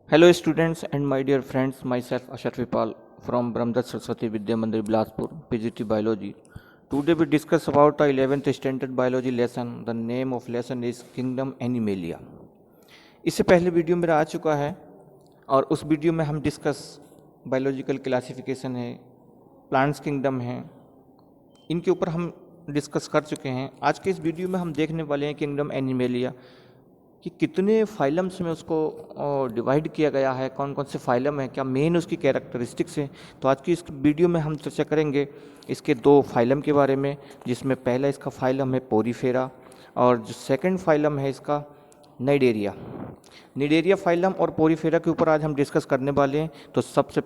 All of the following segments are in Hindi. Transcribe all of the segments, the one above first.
Hello students and my dear friends, myself Ashar Vipal from Brahmdat Saraswati Vidya Mandir Bilaspur, PGT Biology. Today we discuss about the 11th standard biology lesson. The name of lesson is Kingdom Animalia. इससे पहले वीडियो मेरा आ चुका है और उस वीडियो में हम डिस्कस बायोलॉजिकल क्लासिफिकेशन है, प्लांट्स किंगडम है, इनके ऊपर हम डिस्कस कर चुके हैं। आज के इस वीडियो में हम देखने वाले हैं किंगडम एनिमेलिया कि कितने फाइलम्स में उसको डिवाइड किया गया है, कौन कौन से फाइलम है, क्या मेन उसकी कैरेक्टरिस्टिक्स है। तो आज की इस वीडियो में हम चर्चा करेंगे इसके दो फाइलम के बारे में, जिसमें पहला इसका फाइलम है पोरीफेरा और जो सेकंड फाइलम है इसका नाइडेरिया। निडेरिया फाइलम और पोरीफेरा के ऊपर आज हम डिस्कस करने वाले हैं। तो सबसे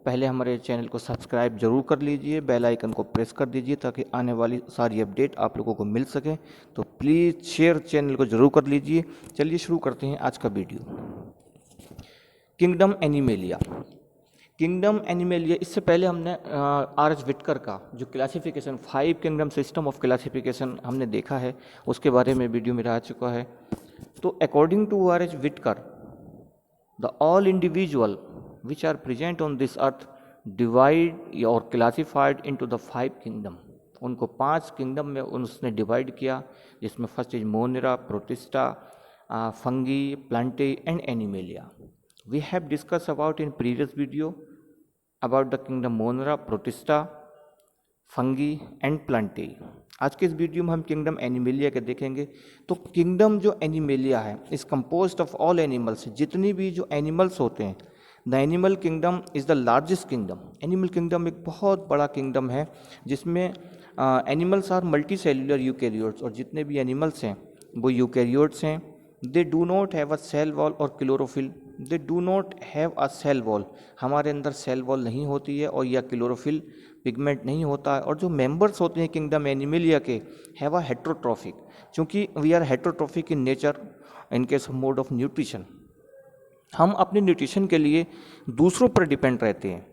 पहले हमारे चैनल को सब्सक्राइब जरूर कर लीजिए, बेल आइकन को प्रेस कर दीजिए ताकि आने वाली सारी अपडेट आप लोगों को मिल सके। तो प्लीज़ शेयर चैनल को जरूर कर लीजिए। चलिए शुरू करते हैं आज का video. Kingdom animalia. Kingdom animalia, इससे पहले हमने आर.एच. विटकर का जो classification 5 kingdom system of classification हमने देखा है, उसके बारे में वीडियो मेरा आ चुका है। तो according to R H. Whittaker, the all individual which are present on this earth divide or classified into the 5 kingdom। उनको 5 किंगडम में उसने डिवाइड किया, जिसमें first is Monera, Protista, Fungi, Plantae and Animalia. We have discuss about in previous video about the kingdom Monera, Protista, Fungi and Plantae. आज के इस वीडियो में हम किंगडम एनिमेलिया के देखेंगे। तो किंगडम जो एनिमेलिया है is composed of all animals. जितनी भी जो एनिमल्स होते हैं, the animal kingdom is the largest kingdom. Animal kingdom एक बहुत बड़ा किंगडम है जिसमें animals are multi cellular eukaryotes, और जितने भी एनिमल्स हैं वो यूकैरियोट्स हैं। They do not have a cell wall और chlorophyll. They do not have a cell wall, हमारे अंदर सेल वॉल नहीं होती है और या क्लोरोफिल पिगमेंट नहीं होता है। और जो मेंबर्स होते हैं किंगडम एनिमेलिया के, हैव अ हेट्रोट्रॉफिक, चूँकि we are heterotrophic in nature in case of mode of nutrition. हम अपने न्यूट्रिशन के लिए दूसरों पर डिपेंड रहते हैं।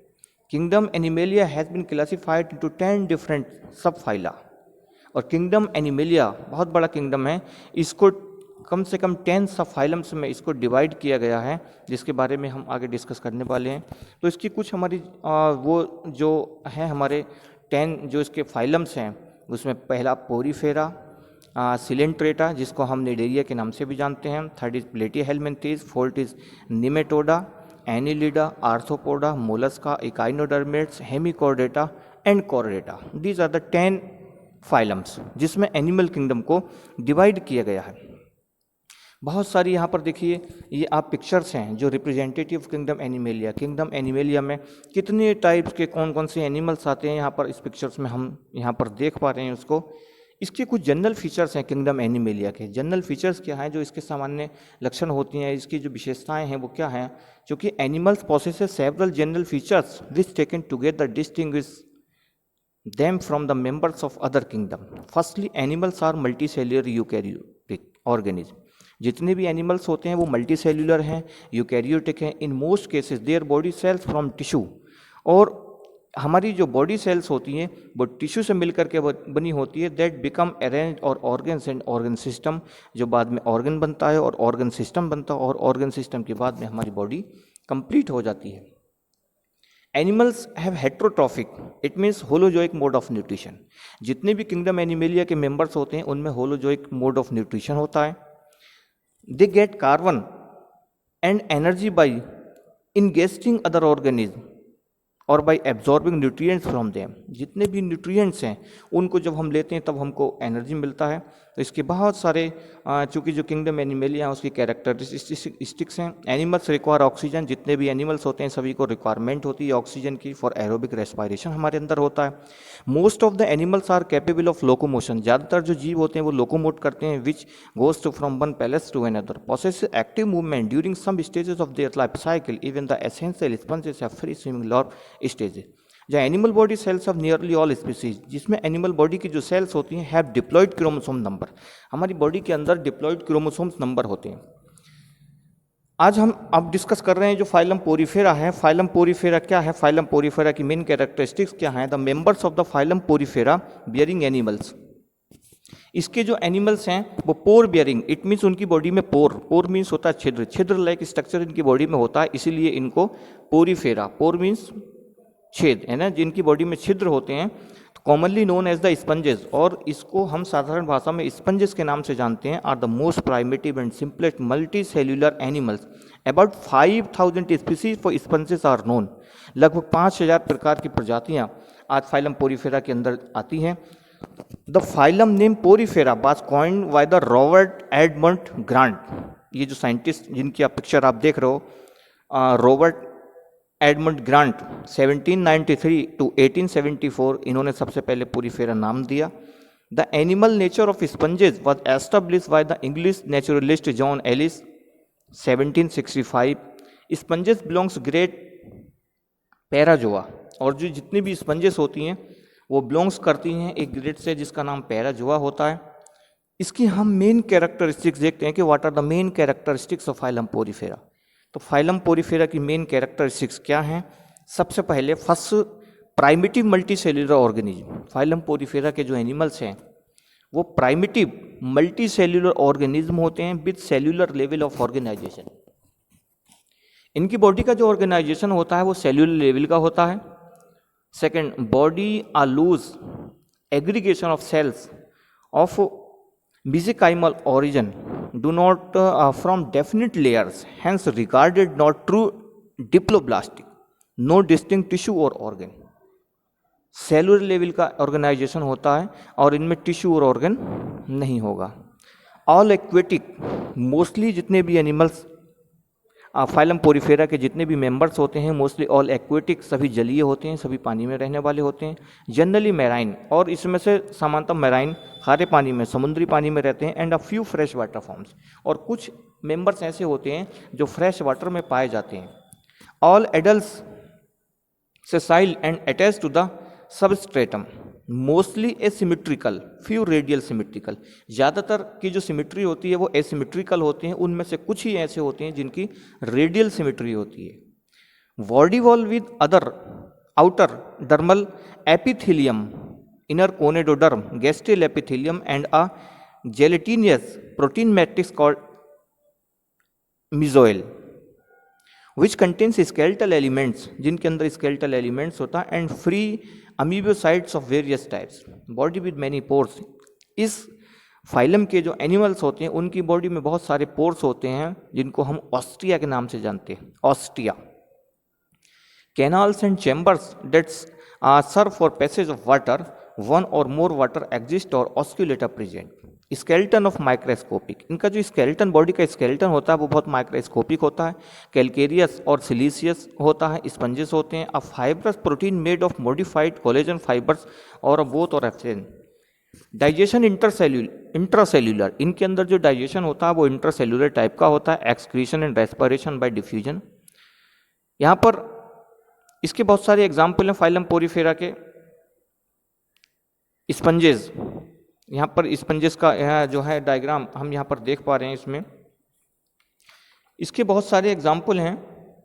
Kingdom Animalia has been classified into 10 different sub phyla. और किंगडम एनिमेलिया बहुत बड़ा किंगडम है, इसको कम से कम 10 सब फाइलम्स में इसको डिवाइड किया गया है, जिसके बारे में हम आगे डिस्कस करने वाले हैं। तो इसकी कुछ हमारी वो जो हैं हमारे 10 जो इसके फाइलम्स हैं, उसमें पहला पोरीफेरा, सिलेंट्रेटा जिसको हम निडेरिया के नाम से भी जानते हैं, third is Platyhelminthes, fourth is Nematoda, Annelida, Arthropoda, Mollusca, Echinodermata, Hemichordata and Chordata. These are the 10 phylums जिसमें एनिमल किंगडम को डिवाइड किया गया है। बहुत सारी यहाँ पर देखिए, ये आप पिक्चर्स हैं जो representative kingdom animalia. Kingdom animalia में कितने टाइप्स के कौन कौन से एनिमल्स आते हैं यहाँ पर इस पिक्चर्स में हम यहाँ पर देख पा रहे हैं उसको। इसके कुछ जनरल फीचर्स हैं किंगडम एनिमेलिया के। जनरल फीचर्स क्या हैं, जो इसके सामान्य लक्षण होती हैं, इसकी जो विशेषताएं हैं वो क्या हैं। क्योंकि animals possesses several general features which taken together distinguish them from the members of other kingdom. Firstly, animals are multi cellular eukaryotic organism. जितने भी एनिमल्स होते हैं वो मल्टी सेल्यूलर हैं, यूकैरियोटिक हैं। In most cases their body cells from tissue, और हमारी जो बॉडी सेल्स होती हैं वो टिश्यू से मिलकर के बनी होती है। दैट बिकम अरेंज और ऑर्गन्स एंड ऑर्गन सिस्टम, जो बाद में ऑर्गन बनता है और ऑर्गन सिस्टम बनता है, और ऑर्गन सिस्टम के बाद में हमारी बॉडी कंप्लीट हो जाती है। Animals have heterotrophic, it means holozoic mode of nutrition. जितने भी किंगडम एनिमेलिया के मेंबर्स होते हैं उनमें होलोजोइक मोड ऑफ न्यूट्रिशन होता है। They get carbon and energy by ingesting other organism और by absorbing nutrients from them. जितने भी न्यूट्रिएंट्स हैं उनको जब हम लेते हैं तब हमको एनर्जी मिलता है। तो इसके बहुत सारे चूँकि जो किंगडम एनिमेलिया है उसकी कैरेक्टरिस्टिक्स हैं। Animals require oxygen. जितने भी एनिमल्स होते हैं सभी को रिक्वायरमेंट होती है ऑक्सीजन की फॉर एरोबिक रेस्पायरेशन हमारे अंदर होता है। Most of the animals are capable of locomotion. ज़्यादातर जो जीव होते हैं वो लोकोमोट करते हैं, which goes to from one place to another, possess active movement during some stages of their life cycle. Even the essential sponges have free swimming larval stages. जो animal body cells of nearly all species, जिसमें एनिमल बॉडी की जो सेल्स होती हैं हैव डिप्लॉयड क्रोमोसोम नंबर। हमारी बॉडी के अंदर डिप्लॉयड क्रोमोसोम्स नंबर होते हैं। आज हम अब डिस्कस कर रहे हैं जो फाइलम पोरीफेरा है। फाइलम पोरीफेरा क्या है, फाइलम पोरीफेरा की मेन कैरेक्टरिस्टिक्स क्या है। The members of the phylum Porifera bearing animals. इसके जो एनिमल्स हैं वो पोर बियरिंग, इट मीन्स उनकी बॉडी में पोर मीन्स होता है छिद्र, छिद्र लाइक स्ट्रक्चर इनकी बॉडी में होता है, इसीलिए इनको पोरीफेरा, पोर मीन्स छेद है ना, जिनकी बॉडी में छिद्र होते हैं, commonly known as the sponges, और इसको हम साधारण भाषा में स्पंजेस के नाम से जानते हैं, are the most primitive and simplest multi cellular animals. About 5000 species for sponges are known. लगभग 5000 प्रकार की प्रजातियां आज फाइलम पोरीफेरा के अंदर आती हैं। The phylum name Porifera was coined by the Robert Edmund grant. ये जो साइंटिस्ट जिनकी आप पिक्चर आप देख रहे हो, रॉबर्ट एडमंड ग्रांट 1793 to 1874, इन्होंने सबसे पहले पोरीफेरा नाम दिया। The animal nature of sponges was established by the English naturalist John Ellis 1765। Sponges belongs great Parazoa, और जो जितनी भी स्पंजेस होती हैं वो बिलोंग्स करती हैं एक ग्रेड से जिसका नाम पैराजोआ होता है। इसकी हम मेन कैरेक्टरिस्टिक्स देखते हैं कि what are the main characteristics of phylum Porifera. तो फाइलम पोरीफेरा की मेन कैरेक्टरिस्टिक्स क्या हैं? सबसे पहले first, primitive multi cellular organism. Phylum Porifera के जो एनिमल्स हैं वो प्राइमिटिव मल्टी सेल्यूलर ऑर्गेनिज्म होते हैं with cellular level of organisation. इनकी बॉडी का जो ऑर्गेनाइजेशन होता है वो सेल्यूलर लेवल का होता है। Second, body are loose aggregation of cells of mesenchymal origin, do not from definite layers, hence regarded not true diploblastic, no distinct tissue or organ। Cellular level का ऑर्गेनाइजेशन होता है और इनमें टिश्यू और ऑर्गन नहीं होगा। ऑल एक्वेटिक, मोस्टली जितने भी एनिमल्स फाइलम पोरीफेरा के जितने भी मेंबर्स होते हैं मोस्टली ऑल एक्वेटिक, सभी जलीय होते हैं, सभी पानी में रहने वाले होते हैं। जनरली मैराइन, और इसमें से सामान्यतः मैराइन खारे पानी में, समुद्री पानी में रहते हैं। And a few fresh water forms, और कुछ मेंबर्स ऐसे होते हैं जो फ्रेश वाटर में पाए जाते हैं। All adults sessile and attach to the substratum, mostly asymmetrical, few radial symmetrical. ज़्यादातर की जो सिमेट्री होती है वो एसिमेट्रिकल होती हैं, उनमें से कुछ ही ऐसे होते हैं जिनकी रेडियल सिमेट्री होती है। Body wall with other outer dermal epithelium, inner choanoderm, gastrial epithelium and a gelatinous protein matrix called mesohyl, which contains skeletal elements, जिनके अंदर स्केलेटल एलिमेंट्स होता है। And free amoebocytes of various types, body with many pores. इस फाइलम के जो एनिमल्स होते हैं उनकी बॉडी में बहुत सारे पोर्स होते हैं जिनको हम ऑस्ट्रिया के नाम से जानते हैं, ostia. Canals and chambers that serve for passage of water, one और मोर वाटर एग्जिस्ट और osculator present. Skeleton of microscopic, इनका जो स्केलेटन, बॉडी का स्केलेटन होता है वो बहुत माइक्रोस्कोपिक होता है। कैलकेरियस और सिलीसियस होता है, स्पंजेस होते हैं। A fibrous protein made of modified collagen fibres और बोथ और एफ्रेन। डाइजेशन इंट्रासेल्यूलर, इनके अंदर जो डाइजेशन होता है वो इंट्रासेल्यूलर टाइप का होता है। Excretion and respiration bye diffusion. यहाँ पर इसके बहुत सारे एग्जाम्पल हैं फाइलम पोरीफेरा के। स्पंजेस, यहाँ पर स्पंजेस का यह जो है डायग्राम हम यहाँ पर देख पा रहे हैं। इसमें इसके बहुत सारे एग्जाम्पल हैं।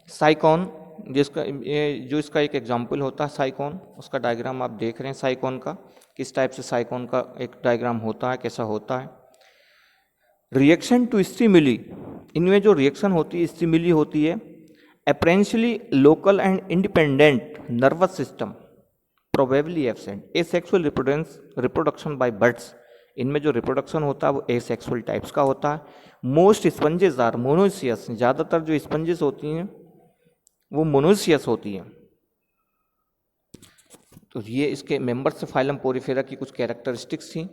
साइकॉन, जिसका जो इसका एक एग्जाम्पल होता है साइकॉन, उसका डायग्राम आप देख रहे हैं। साइकॉन का किस टाइप से साइकॉन का एक डायग्राम होता है, कैसा होता है। रिएक्शन टू स्टिमुली, इनमें जो रिएक्शन होती है स्टिमुली होती है। Apparently local and independent nervous system probably absent. Asexual reproduction by buds, इनमें जो रिप्रोडक्शन होता है वो एसेक्सुअल टाइप्स का होता है। मोस्ट स्पंजेस आर मोनोसियस, ज़्यादातर जो स्पंजेस होती हैं वो मोनोसियस होती हैं। तो ये इसके मेंबर्स से फाइलम पोरीफेरा की कुछ कैरेक्टरिस्टिक्स थी।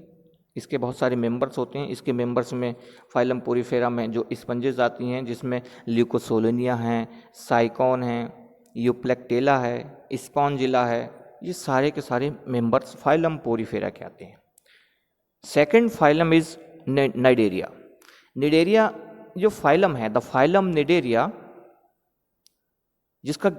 इसके बहुत सारे मेंबर्स होते हैं। इसके मेंबर्स में फाइलम पोरीफेरा में जो स्पंजेस आती हैं जिसमें ल्यूकोसोलेनिया हैं, साइकॉन हैं, यूप्लेक्टेला है, स्पॉन्जिला है, ये सारे के सारे मेंबर्स फाइलम पोरीफेरा के आते हैं। Second phylum is Cnidaria. Cnidaria जो फाइलम है, द फाइलम निडेरिया, जिसका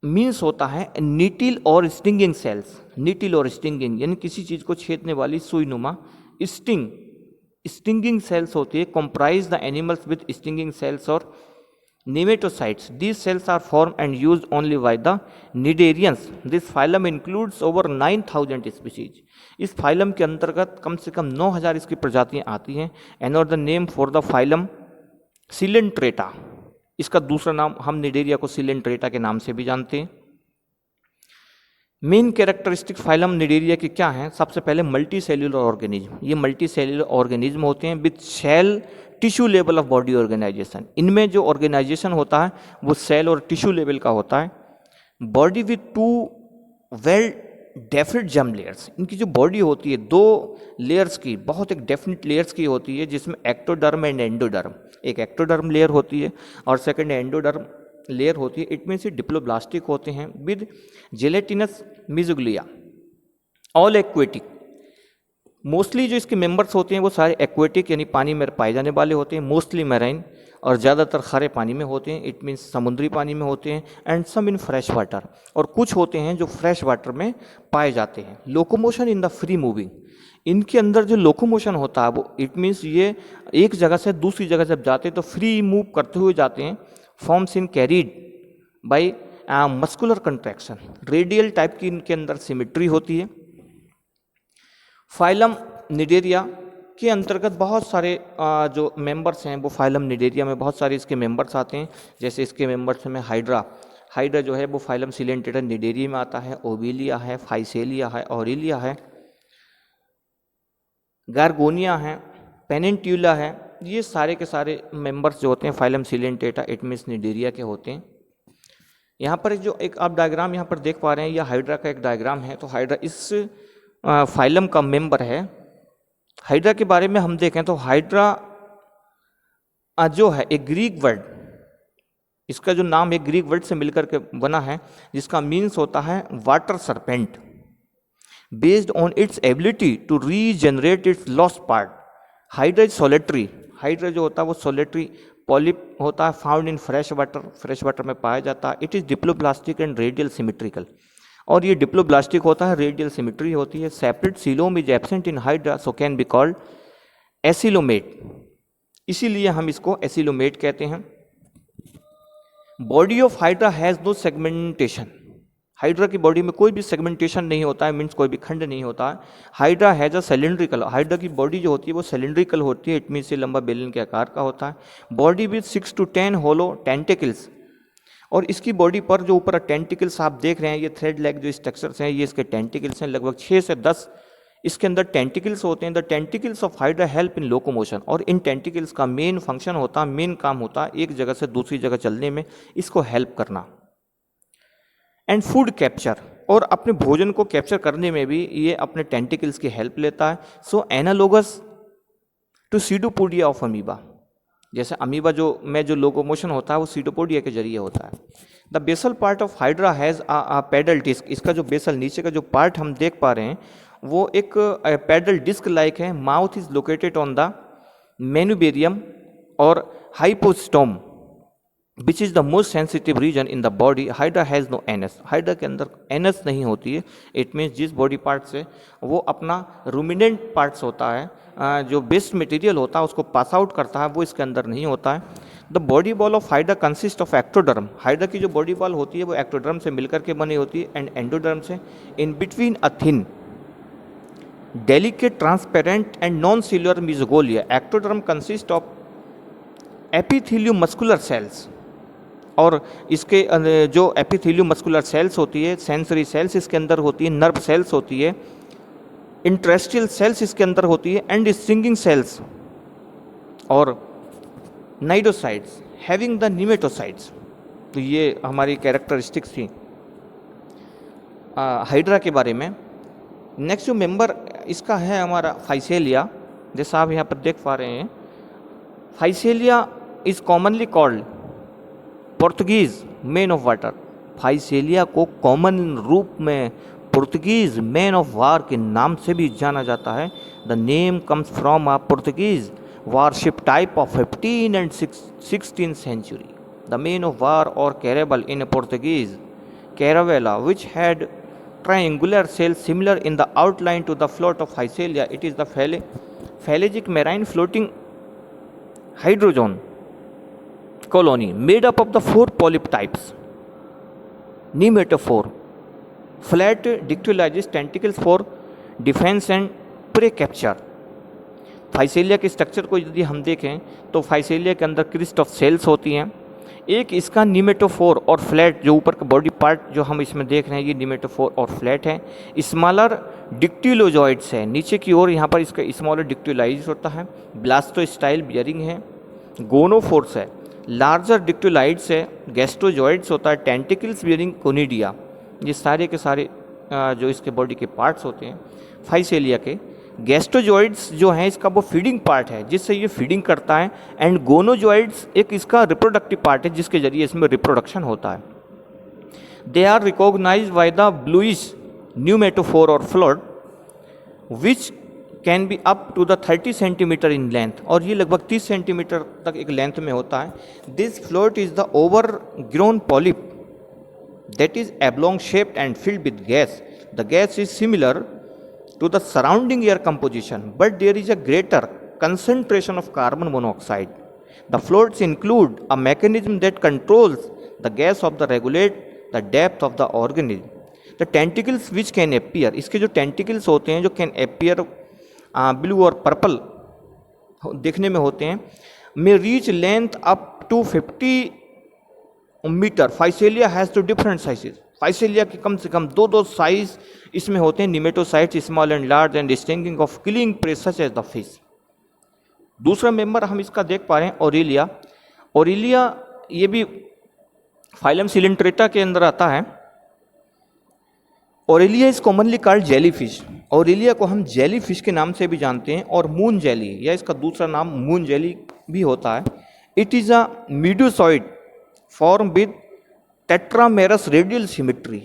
मीन्स होता है नीटिल और स्टिंगिंग सेल्स। नीटिल और स्टिंगिंग यानी किसी चीज को छेदने वाली सुईनुमा स्टिंगिंग सेल्स होती है। Comprise the animals with stinging cells और nematocytes. These cells are formed and used only by the cnidarians. This phylum includes over 9,000 species. इस फाइलम के अंतर्गत कम से कम 9,000 इसकी प्रजातियां आती हैं. Another name for the phylum Coelenterata. इसका दूसरा नाम हम निडेरिया को सिलेंट्रेटा के नाम से भी जानते हैं. मेन कैरेक्टरिस्टिक फाइलम निडेरिया की क्या है? सबसे पहले मल्टी सेल्यूलर ऑर्गेनिज्म. ये मल्टी सेल्यूलर ऑर्गेनिज्म होते हैं with cell tissue level of body organisation. इनमें जो ऑर्गेनाइजेशन होता है वो सेल और टिश्यू लेवल का होता है. Body with to well definite germ layers. इनकी जो बॉडी होती है 2 लेयर्स की, बहुत एक डेफिनेट लेयर्स की होती है, जिसमें एक्टोडर्म एंड एंडोडर्म. एक एक्टोडर्म लेयर होती है और सेकंड एंडोडर्म लेयर होती है. इट मीन्स ये डिप्लोब्लास्टिक होते हैं with gelatinous mesoglea. All aquatic. Mostly जो इसके मेंबर्स होते हैं वो सारे एक्वेटिक यानी पानी में पाए जाने वाले होते हैं. मोस्टली मैराइन और ज़्यादातर खारे पानी में होते हैं. इट मीन्स समुद्री पानी में होते हैं. And some in fresh water. और कुछ होते हैं जो फ्रेश वाटर में पाए जाते हैं. Locomotion in the free moving. इनके अंदर जो लोकोमोशन होता है वो इट मीन्स ये एक जगह से दूसरी जगह जब जाते हैं तो फ्री मूव करते हुए जाते हैं. Forms in carried bye muscular contraction. Radial type की इनके अंदर सिमेट्री होती है. फाइलम निडेरिया के अंतर्गत बहुत सारे जो मेंबर्स हैं वो फाइलम निडेरिया में बहुत सारे इसके मेंबर्स आते हैं. जैसे इसके मेंबर्स में हाइड्रा. हाइड्रा जो है वो फाइलम सिलेंट्रेटा निडेरिया में आता है. ओविलिया है, फाइसेलिया है, ऑरिलिया है, गार्गोनिया है, पेनिनट्यूला है. ये सारे के सारे मेंबर्स जो होते हैं phylum Coelenterata it means Cnidaria के होते हैं. यहाँ पर जो एक आप डायग्राम यहाँ पर देख पा रहे हैं, यह हाइड्रा का एक डायग्राम है. तो हाइड्रा इस फाइलम का मेंबर है. हाइड्रा के बारे में हम देखें तो हाइड्रा जो है एक ग्रीक वर्ड, इसका जो नाम एक ग्रीक वर्ड से मिलकर के बना है जिसका मीन्स होता है water serpent. Based on its ability to regenerate its lost part. Hydra is solitary. Hydra जो होता है वो सोलेटरी पॉलिप होता है. Found in fresh water. Fresh water में पाया जाता है. It is diploblastic and radial symmetrical. और ये डिप्लोब्लास्टिक होता है, रेडियल सिमेट्री होती है. Separate coelom is absent in Hydra so can be called acoelomate. इसीलिए हम इसको एसिलोमेट कहते हैं. Body of Hydra has no segmentation. Hydra की बॉडी में कोई भी सेगमेंटेशन नहीं होता है, मीन्स कोई भी खंड नहीं होता है. Hydra has a cylindrical. Hydra की बॉडी जो होती है वो सिलेंड्रिकल होती है. इट मीन्स ये लंबा बेलन के आकार का होता है. Body with 6 to 10 hollow tentacles. और इसकी बॉडी पर जो ऊपर टेंटिकल्स आप देख रहे हैं, ये थ्रेड लेग जो स्ट्रक्चर्स हैं ये इसके टेंटिकल्स हैं. लगभग 6 से 10 इसके अंदर टेंटिकल्स होते हैं. The tentacles of hydra help in locomotion. और इन टेंटिकल्स का मेन फंक्शन होता है, मेन काम होता है एक जगह से दूसरी जगह चलने में, इसको हेल्प करना. And food capture. और अपने भोजन को कैप्चर करने में भी ये अपने टेंटिकल्स की हेल्प लेता है. So analogous to pseudopodia of amoeba. जैसे अमीबा जो लोकोमोशन होता है वो सीडोपोडिया के जरिए होता है. The basal part of Hydra has a pedal disc. इसका जो बेसल नीचे का जो पार्ट हम देख पा रहे हैं वो एक पैडल डिस्क लाइक है. Mouth is located on the manubrium और hypostome which is the most sensitive region in the body. Hydra has no anus. Hydra के अंदर एनस नहीं होती है. इट मीन्स जिस बॉडी पार्ट से वो अपना रूमिनेंट पार्ट्स होता है, जो वेस्ट मटेरियल होता है उसको पास आउट करता है, वो इसके अंदर नहीं होता है. The body ball of hydra consist of ectoderm. Hydra की जो बॉडी बॉल होती है वो एक्टोडर्म से मिलकर के बनी होती है एंड एंडोडर्म से. In between a thin delicate transparent and non cellular mesoglea. Ectoderm consist of epithelium muscular cells. और इसके जो एपिथेलियम मस्कुलर सेल्स होती है, सेंसरी सेल्स इसके अंदर होती है, नर्व सेल्स होती है, इंटरेस्टियल सेल्स इसके अंदर होती है एंड स्ट्रिंगिंग सेल्स और नाइडोसाइड्स हैविंग द निमेटोसाइड्स. तो ये हमारी कैरेक्टरिस्टिक्स थी हाइड्रा के बारे में. नेक्स्ट जो मेंबर इसका है हमारा फाइसेलिया. जैसा आप यहाँ पर देख पा रहे हैं, Physalia is commonly called Portuguese man of water. Physalia को कॉमन रूप में पुर्तगीज मैन ऑफ वार के नाम से भी जाना जाता है. The name comes from a Portuguese warship type of 15th and 16th century. The man of war or caravel in Portuguese caravela, which had triangular cells similar in the outline to the float of Hycelia. It is the pelagic marine floating hydrozoan colony made up of the 4 polyp types. Nematophore, flat dictylized tentacles for defense and prey capture. Physalia के स्ट्रक्चर को यदि हम देखें तो फाइसेलिया के अंदर क्रिस्ट ऑफ सेल्स होती हैं। एक इसका निमेटोफोर और फ्लैट, जो ऊपर का बॉडी पार्ट जो हम इसमें देख रहे हैं, ये निमेटोफोर और फ्लैट है। स्मॉलर डिक्टिलोजॉइड्स है, नीचे की ओर यहाँ पर इसका स्मॉलर डिक्टिलाइज होता है। ब्लास्टोस्टाइल बियरिंग है। गोनोफोर्स है, लार्जर डिक्टिलाइड्स है। गैस्ट्रोजॉइड्स होता है, टेंटिकल्स बियरिंग कोनिडिया। ये सारे के सारे जो इसके बॉडी के पार्ट्स होते हैं फाइसेलिया के। गैस्ट्रोजॉइड्स जो हैं इसका वो फीडिंग पार्ट है जिससे ये फीडिंग करता है, एंड गोनोजॉइड्स एक इसका रिप्रोडक्टिव पार्ट है जिसके जरिए इसमें रिप्रोडक्शन होता है। They are recognised by the bluish pneumatophore और float which can be up to the 30 centimetre in length, और ये लगभग 30 सेंटीमीटर तक एक लेंथ में होता है। This float is the over grown polyp that is oblong shaped and filled with gas. The gas is similar to the surrounding air composition, but there is a greater concentration of carbon monoxide. The floats include a mechanism that controls the gas of the regulate the depth of the organism. The tentacles which can appear, इसके जो tentacles होते हैं जो can appear blue और purple देखने में होते हैं, may reach length up to 50 metre. Physalia has two different sizes. Physalia के कम से कम दो साइज इसमें होते हैं, nematocytes small and large and stinging of killing prey such as the fish. दूसरा मेंबर हम इसका देख पा रहे हैं ओरेलिया। ओरेलिया ये भी फाइलम सिलेंट्रेटा के अंदर आता है। Aurelia is commonly called jelly fish. Aurelia को हम जेली फिश के नाम से भी जानते हैं, और मून जेली या इसका दूसरा नाम मून जेली भी होता है। It is a medusoid form with tetramerous radial symmetry.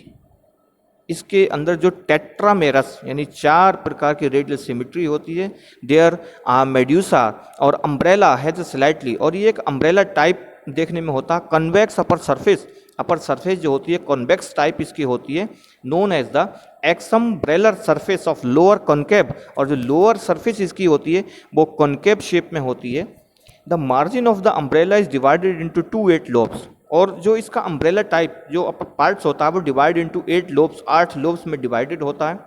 इसके अंदर जो टेट्रामेरस यानी 4 प्रकार की रेडियल सिमिट्री होती है। देयर मेड्यूसा और अम्ब्रेला हैज स्लाइटली, और ये एक अम्ब्रेला टाइप देखने में होता है। कन्वेक्स अपर सरफेस जो होती है कॉन्वेक्स टाइप इसकी होती है, known as the exumbrellar surface of lower concave, और जो लोअर सरफेस इसकी होती है वो कॉन्केव शेप में होती है। The margin of the umbrella is divided into 2 lobes, और जो इसका अम्ब्रेला टाइप जो अपर पार्ट्स होता है वो डिवाइड इंटू 8 लोब्स, 8 लोब्स में डिवाइडेड होता है।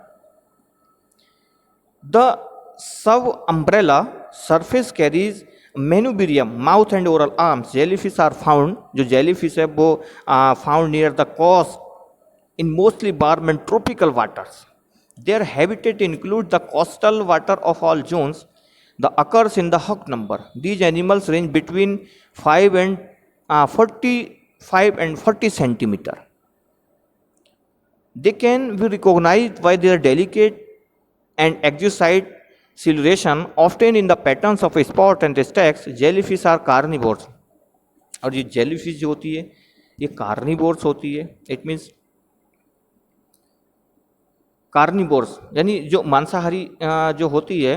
The subumbrella surface carries manubrium mouth and oral arms. Jellyfish are found, जो जेलीफिश है वो found near the coast in mostly warm and tropical waters. Their habitat include the coastal water of all zones. The occurs in the Hawk number. These animals range between 45 and 40 centimeter. They can be recognized by their delicate and exquisite coloration, often in the patterns of spot and stacks. Jellyfish are carnivores. और ये jellyfish जो होती है ये carnivores होती है। It means carnivores यानी जो मांसाहारी जो होती है।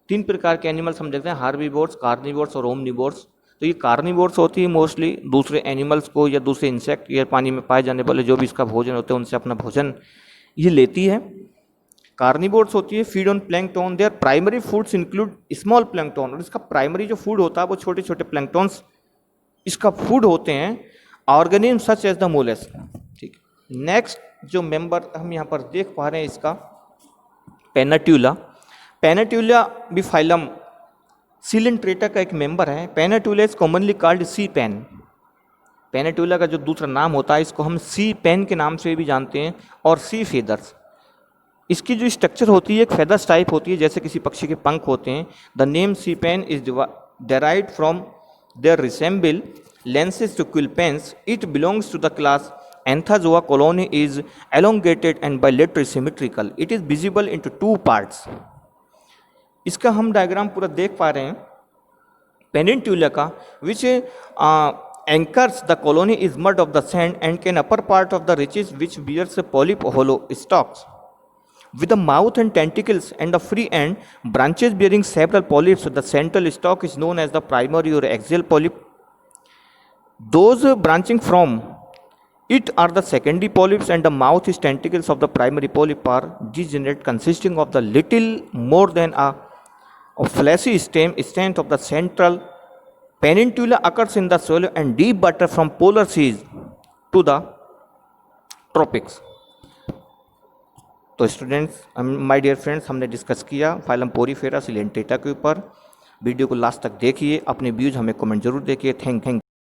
3 प्रकार के एनिमल्स हम देखते हैं, हार्बीवोर्स, कार्निवोर्स और ओमनिवोर्स। तो ये कार्निवोर्स होती है मोस्टली दूसरे एनिमल्स को या दूसरे इंसेक्ट या पानी में पाए जाने वाले जो भी इसका भोजन होते हैं उनसे अपना भोजन ये लेती है। कार्निवोर्स होती है, feed on plankton. There primary foods include small plankton, और इसका प्राइमरी जो फूड होता है वो छोटे छोटे प्लैंकटन्स इसका फूड होते हैं। Organism such as the mollusc. ठीक, नेक्स्ट जो मेंबर हम यहाँ पर देख पा रहे हैं इसका पेनाट्यूला। पेनाट्यूला भी फाइलम सिलेंट्रेटा का एक मेंबर है। Pennatula is commonly called sea pen. Pennatula का जो दूसरा नाम होता है इसको हम सी पेन के नाम से भी जानते हैं, और सी फेदर्स। इसकी जो स्ट्रक्चर होती है एक फेदर्स टाइप होती है, जैसे किसी पक्षी के पंख होते हैं। The name sea pen is derived from their resemble lenses to quill pens. It belongs to the class Anthozoa. Colony is elongated and bilaterally symmetrical. It is visible into 2 parts. इसका हम डायग्राम पूरा देख पा रहे हैं पेनिनट्यूला का, which anchors the colony is mud of the sand and can upper part of the ridges which bears a polyp hollow stalks with the mouth and tentacles and the free end branches bearing several polyps. The central stalk is known as the primary or axial polyp. Those branching from it are the secondary polyps, and the mouth is tentacles of the primary polyp are degenerate, consisting of the little more than a fleshy stem of the central Pennatula occurs in the shoal and deep water from polar seas to the tropics. तो स्टूडेंट्स, माय डियर फ्रेंड्स, हमने डिस्कस किया फाइलम पोरीफेरा सिलेंटेटा के ऊपर। वीडियो को लास्ट तक देखिए, अपने व्यूज हमें कमेंट जरूर देखिए। थैंक